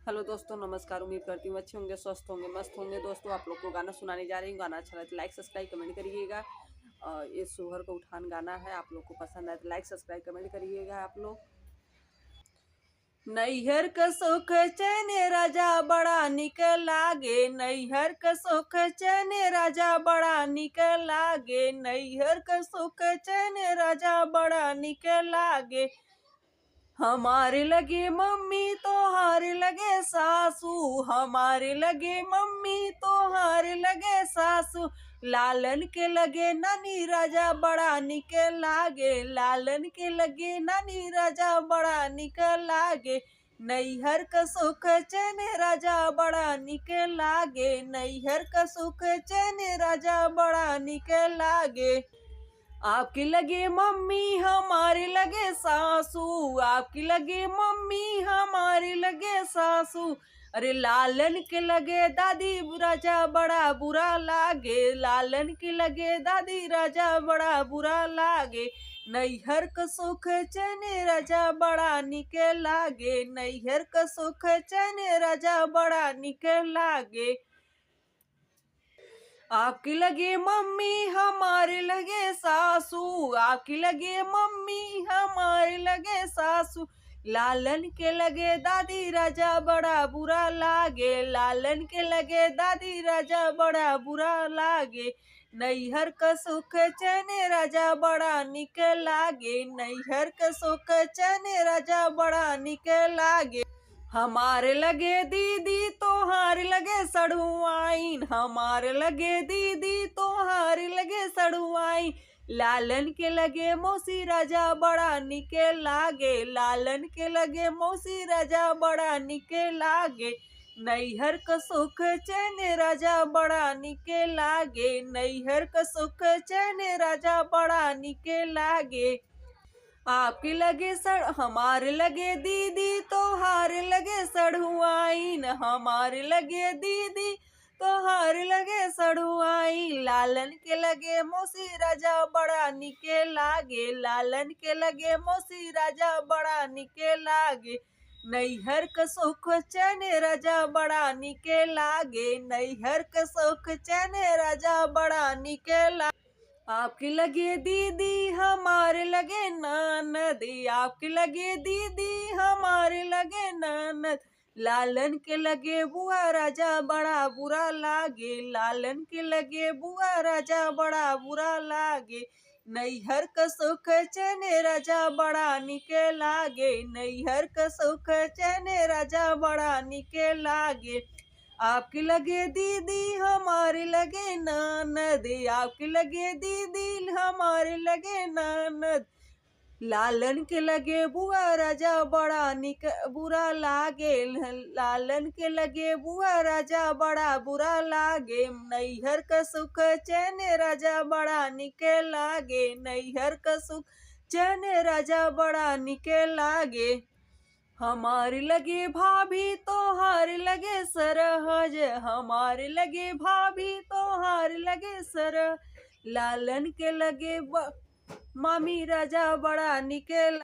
Hello दोस्तों, नमस्कार। उम्मीद करती हूँ अच्छे होंगे, स्वस्थ होंगे, मस्त होंगे। दोस्तों, आप लोग को गाना सुनाने जा रही हूँ। गाना अच्छा लगे तो लाइक सब्सक्राइब कमेंट करिएगा। ये सोहर को उठान गाना है, आप लोग को पसंद आए तो लाइक सब्सक्राइब कमेंट करिएगा आप लोग। नैहर का सुख चैन राजा बड़ा निक लागे, नैहर का सुख चैन राजा बड़ा निक लागे, नैहर का सुख चैन राजा बड़ा निक लागे। हमारे लगे मम्मी तो हारे लगे सासू, हमारे लगे मम्मी तो हारे लगे सासू। लालन के लगे नानी राजा बड़ा निके लागे, लालन के लगे नानी राजा बड़ा निके लागे। नैहर का सुख चैन राजा बड़ा निके लागे, नैहर का सुख चैन राजा बड़ा निके लागे। आपकी लगे मम्मी हमारे लगे सासू, आपकी लगे मम्मी हमारे लगे सासू। अरे लालन के लगे दादी राजा बड़ा बुरा लागे, लालन के लगे दादी राजा बड़ा बुरा लागे। नैहर का सुख चैन राजा बड़ा निके लागे, नैहर का सुख चैन राजा बड़ा निके लागे। आपकी लगे मम्मी हमारे लगे सासू, आपकी लगे मम्मी हमारे लगे सासू। लालन के लगे दादी राजा बड़ा बुरा लागे, लालन के लगे दादी राजा बड़ा बुरा लागे। नैहर का सुख चैन राजा बड़ा निक लागे, नैहर का सुख चैन राजा बड़ा निक लागे। हमारे लगे दीदी तोहार लगे सड़ुआइन, हमारे लगे दीदी तोहार लगे सड़ुआइन। लालन के लगे मौसी राजा बड़ा निके लागे, लालन के लगे मौसी राजा बड़ा निके लागे। नैहर का सुख चैन राजा बड़ा निके लागे, नैहर का सुख चैन राजा बड़ा निके लागे। आपके लगे सड़ हमारे लगे दीदी तोहारे लगे सड़ुआइन, हमारे लगे दीदी तोहारे लगे सड़ुआइन। लालन के लगे मौसी राजा बड़ा निके लागे, लालन के लगे मौसी राजा बड़ा निके लागे। नैहर का सुख चैन राजा बड़ा निके लागे, नैहर का सुख चैन राजा बड़ा निके लागे। आपकी लगे दीदी हमारे लगे ननद, आपके लगे दीदी हमारे लगे ननद। लालन के लगे बुआ राजा बड़ा बुरा लागे, लालन के लगे बुआ राजा बड़ा बुरा लागे। नैहर का सुख चैन राजा बड़ा निके लागे, नैहर का सुख चैन राजा बड़ा निके लागे। आपके लगे दीदी हमारे लगे ननद, आपके लगे दीदी हमारे लगे ननद। लालन के लगे बुआ राजा बड़ा निक बुरा लागे, लालन के लगे बुआ राजा बड़ा बुरा लागे। नैहर का सुख चैन राजा बड़ा निके लागे, नैहर का सुख चैन राजा बड़ा निके लागे। हमारे लगे भाभी तोहार लगे सरहज, हमारे लगे भाभी तोहार लगे सरह। लालन के लगे मामी राजा बड़ा निके